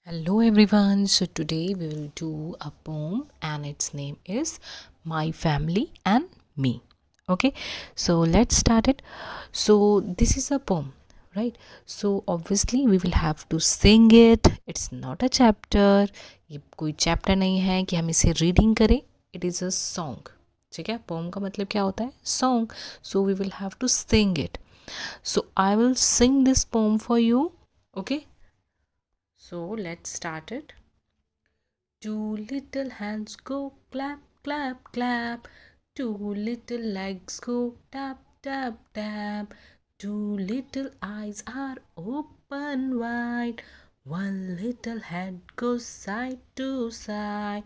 Hello everyone. So today we will do a poem and its name is My Family and Me. Okay, so let's start it. So this is a poem, right? So obviously we will have to sing it. It's not a chapter. ये कोई chapter नहीं है कि हम इसे reading करें. It is a song. ठीक है, poem का मतलब क्या होता है? Song. So we will have to sing it. So I will sing this poem for you. Okay. So let's start it. Two little hands go clap, clap, clap. Two little legs go tap, tap, tap. Two little eyes are open wide. One little head goes side to side.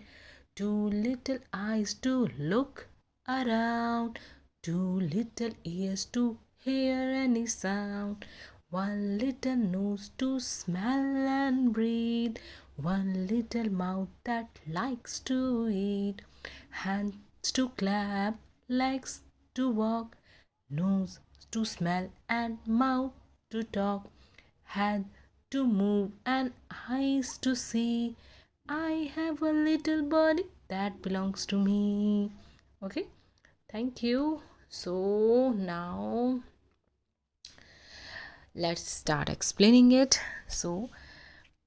Two little eyes to look around. Two little ears to hear any sound. One little nose to smell and breathe. One little mouth that likes to eat. Hands to clap, legs to walk, nose to smell and mouth to talk. Head to move and eyes to see. I have a little body that belongs to me. Okay, thank you. So now let's start explaining it. So,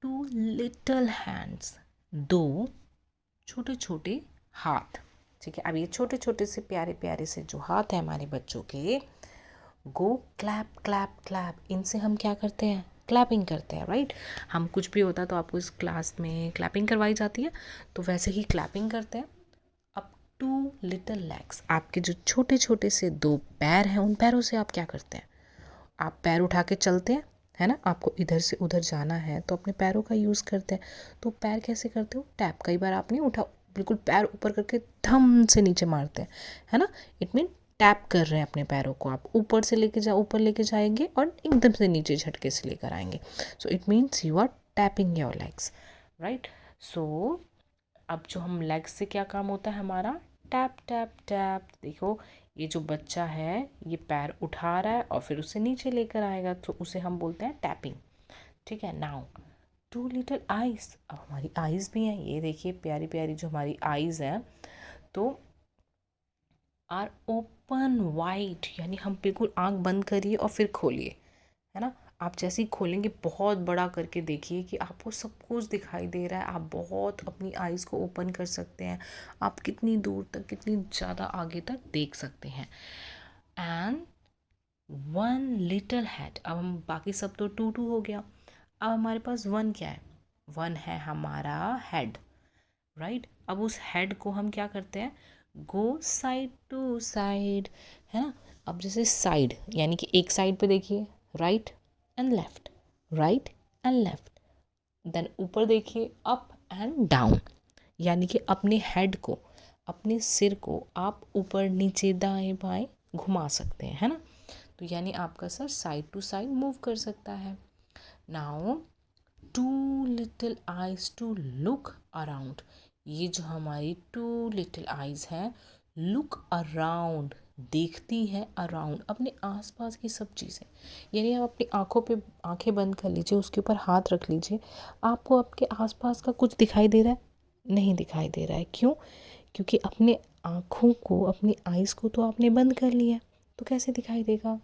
two little hands, दो छोटे छोटे हाथ. ठीक है, अब ये छोटे छोटे से प्यारे प्यारे से जो हाथ है हमारे बच्चों के, गो क्लैप क्लैप क्लैप, इनसे हम क्या करते हैं? क्लैपिंग करते हैं, राइट? हम कुछ भी होता है तो आपको इस क्लास में क्लैपिंग करवाई जाती है, तो वैसे ही क्लैपिंग करते हैं. अब टू लिटिल लेग्स, आपके जो छोटे छोटे से दो पैर हैं, उन पैरों से आप क्या करते हैं? आप पैर उठा के चलते हैं, है ना? आपको इधर से उधर जाना है तो अपने पैरों का यूज़ करते हैं. तो पैर कैसे करते हो? टैप. कई बार आपने उठा, बिल्कुल पैर ऊपर करके धम से नीचे मारते हैं, है ना? इट मीन टैप कर रहे हैं अपने पैरों को. आप ऊपर से ऊपर लेके जाएंगे और एकदम से नीचे झटके से लेकर आएंगे. So it means you are tapping your legs, right? So अब जो हम लेग्स से क्या काम होता है हमारा? Tap tap tap. देखो, ये जो बच्चा है ये पैर उठा रहा है और फिर उसे नीचे लेकर आएगा, तो उसे हम बोलते हैं टैपिंग. ठीक है. नाउ टू लिटिल आइज, अब हमारी आइज़ भी हैं. ये देखिए प्यारी प्यारी जो हमारी आइज़ हैं, तो आर ओपन वाइड, यानी हम बिल्कुल आँख बंद करिए और फिर खोलिए, है ना? आप जैसे ही खोलेंगे बहुत बड़ा करके देखिए कि आपको सब कुछ दिखाई दे रहा है. आप बहुत अपनी आइज़ को ओपन कर सकते हैं. आप कितनी दूर तक, कितनी ज़्यादा आगे तक देख सकते हैं. एंड वन लिटिल हेड, अब हम बाकी सब तो टू टू हो गया. अब हमारे पास वन क्या है? वन है हमारा हेड, राइट? अब उस हेड को हम क्या करते हैं? गो साइड टू साइड, है ना? अब जैसे साइड यानी कि एक साइड पे देखिए, right and left, right and left. Then ऊपर देखिए, अप एंड डाउन, यानी कि अपने हेड को, अपने सिर को आप ऊपर नीचे दाएं बाएं घुमा सकते हैं, है ना? तो यानी आपका सर साइड टू साइड मूव कर सकता है. Now two little eyes to look around, ये जो हमारी टू लिटिल आइज है, लुक अराउंड, देखती है अराउंड, अपने आसपास की सब चीज़ें. यानी आप अपनी आँखों पे आँखें बंद कर लीजिए, उसके ऊपर हाथ रख लीजिए. आपको आपके आसपास का कुछ दिखाई दे रहा है? नहीं दिखाई दे रहा है. क्यों? क्योंकि अपने आँखों को, अपनी आइज़ को तो आपने बंद कर लिया, तो कैसे दिखाई देगा?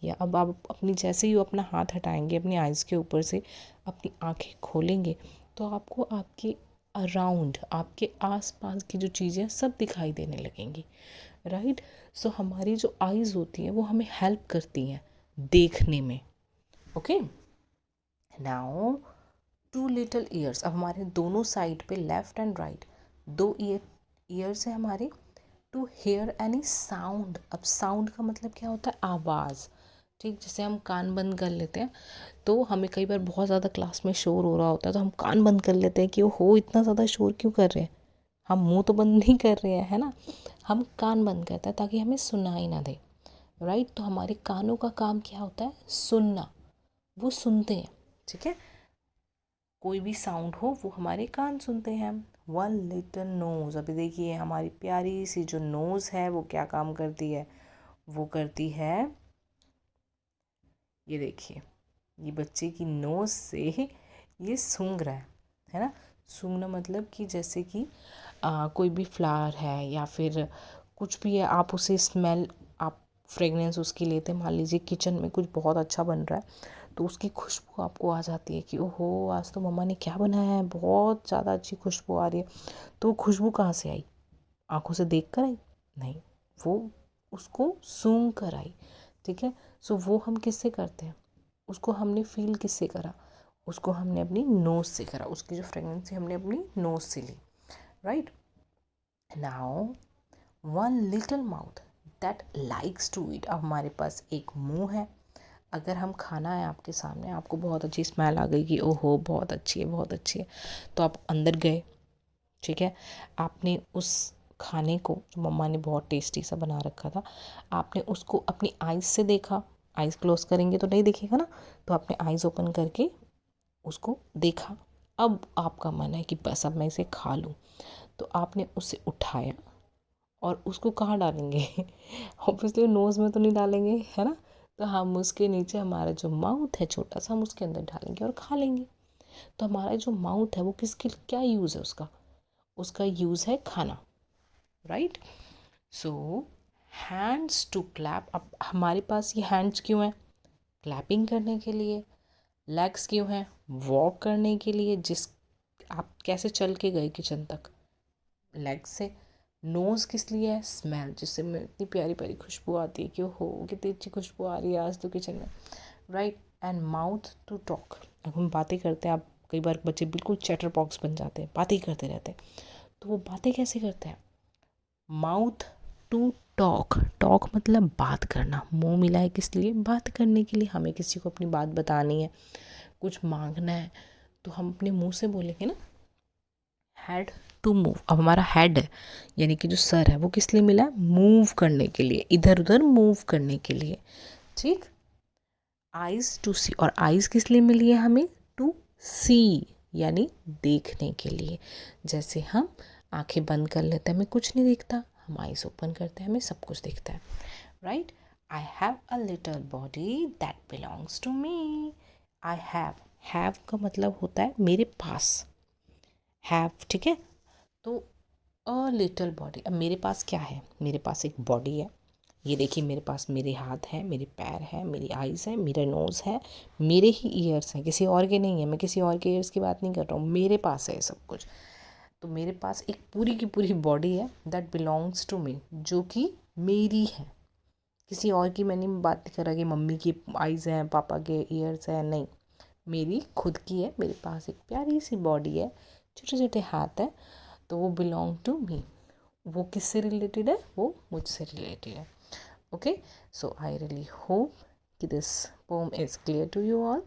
या अब आप अपनी, जैसे ही अपना हाथ हटाएंगे अपनी आइज़ के ऊपर से, अपनी आँखें खोलेंगे, तो आपको आपके अराउंड, आपके आसपास की जो चीज़ें सब दिखाई देने लगेंगी, राइट? सो हमारी जो आइज़ होती हैं वो हमें हेल्प करती हैं देखने में. Okay. Now two little ears, अब हमारे दोनों साइड पे लेफ्ट एंड राइट दो ईयर्स है हमारे, टू हेयर एनी साउंड. अब साउंड का मतलब क्या होता है? आवाज़. ठीक, जैसे हम कान बंद कर लेते हैं तो हमें कई बार बहुत ज़्यादा क्लास में शोर हो रहा होता है तो हम कान बंद कर लेते हैं कि वो हो इतना ज़्यादा शोर क्यों कर रहे हैं. हम मुंह तो बंद नहीं कर रहे हैं, है ना? हम कान बंद करते हैं ताकि हमें सुनाई ना दे, राइट? तो हमारे कानों का काम क्या होता है? सुनना. वो सुनते हैं. ठीक है, कोई भी साउंड हो वो हमारे कान सुनते हैं. वन लिटिल नोज, अभी देखिए हमारी प्यारी सी जो नोज़ है वो क्या काम करती है? वो करती है, ये देखिए, ये बच्चे की नोज़ से ये सूंघ रहा है, है ना। सूंघना मतलब कि जैसे कि कोई भी फ्लावर है या फिर कुछ भी है, आप उसे स्मेल, आप फ्रेगनेंस उसकी लेते हैं। मान लीजिए किचन में कुछ बहुत अच्छा बन रहा है तो उसकी खुशबू आपको आ जाती है कि ओहो आज तो मम्मा ने क्या बनाया है, बहुत ज़्यादा अच्छी खुशबू आ रही है। तो खुशबू कहाँ से आई? आंखों से देख कर आई? नहीं, वो उसको सूंघ कर आई। ठीक है। सो वो हम किससे करते हैं? उसको हमने फील किससे करा? उसको हमने अपनी नोज़ से करा। उसकी जो फ्रेगनेंस हमने अपनी नोज़ से ली। Right now one little mouth that likes to eat. अब हमारे पास एक मुंह है। अगर हम खाना है आपके सामने, आपको बहुत अच्छी स्मेल आ गई कि ओहो बहुत अच्छी है, बहुत अच्छी है, तो आप अंदर गए। ठीक है। आपने उस खाने को जो मम्मा ने बहुत टेस्टी सा बना रखा था, आपने उसको अपनी आइज़ से देखा। आइज़ क्लोज करेंगे तो नहीं दिखेगा ना, तो आपने आइज़ ओपन करके उसको देखा। अब आपका मन है कि बस अब मैं इसे खा लूँ, तो आपने उसे उठाया और उसको कहाँ डालेंगे? ऑब्वियसली नोज़ में तो नहीं डालेंगे, है ना। तो हम उसके नीचे हमारा जो माउथ है छोटा सा, हम उसके अंदर डालेंगे और खा लेंगे। तो हमारा जो माउथ है वो किसके क्या यूज़ है उसका? उसका यूज़ है खाना। Right. So hands to clap. अब हमारे पास ये हैंड्स क्यों हैं? क्लैपिंग करने के लिए। लेग्स क्यों हैं? वॉक करने के लिए। जिस आप कैसे चल के गए किचन तक? लेग्स से। नोज़ किस लिए है? स्मेल, जिससे में इतनी प्यारी प्यारी खुशबू आती है कि हो कितनी अच्छी खुशबू आ रही है आज तो किचन में। Right. And mouth to talk. अब हम बातें करते हैं, आप कई बार बच्चे बिल्कुल चैटर बॉक्स बन जाते हैं, बातें ही करते रहते हैं। तो वो बातें कैसे करते हैं? Mouth to talk. टॉक मतलब बात करना। मुंह मिला है किस लिए? बात करने के लिए। हमें किसी को अपनी बात बतानी है, कुछ मांगना है, तो हम अपने मुंह से बोलेंगे ना। Head to move. अब हमारा हेड है यानी कि जो सर है वो किस लिए मिला है? मूव करने के लिए, इधर उधर मूव करने के लिए। ठीक। आइज टू सी। और आइज किस लिए मिली है हमें? टू सी यानी देखने के लिए। जैसे हम आंखें बंद कर लेते हैं हमें कुछ नहीं दिखता, हम आइज ओपन करते हैं हमें सब कुछ दिखता है। Right. I have a little body that belongs to me. I have का मतलब होता है मेरे पास। हैव, ठीक है। तो अ लिटिल बॉडी। अब मेरे पास क्या है? मेरे पास एक बॉडी है। ये देखिए मेरे पास मेरे हाथ हैं, मेरे पैर हैं, मेरी आइज़ है, मेरा नोज़ है, मेरे ही ईयर्स हैं, किसी और के नहीं है। मैं किसी और के ईयर्स की बात नहीं कर रहा हूँ, मेरे पास है ये सब कुछ। तो मेरे पास एक पूरी की पूरी बॉडी है दैट बिलोंग्स टू मी, जो कि मेरी है। किसी और की मैंने बात नहीं कर रहा कि मम्मी की आइज़ हैं, पापा के ईयर्स हैं, नहीं, मेरी खुद की है। मेरे पास एक प्यारी सी बॉडी है, छोटे छोटे हाथ हैं, तो वो बिलोंग टू मी। वो किससे रिलेटेड है? वो मुझसे रिलेटेड है। Okay, so I really hope this poem is clear to you all.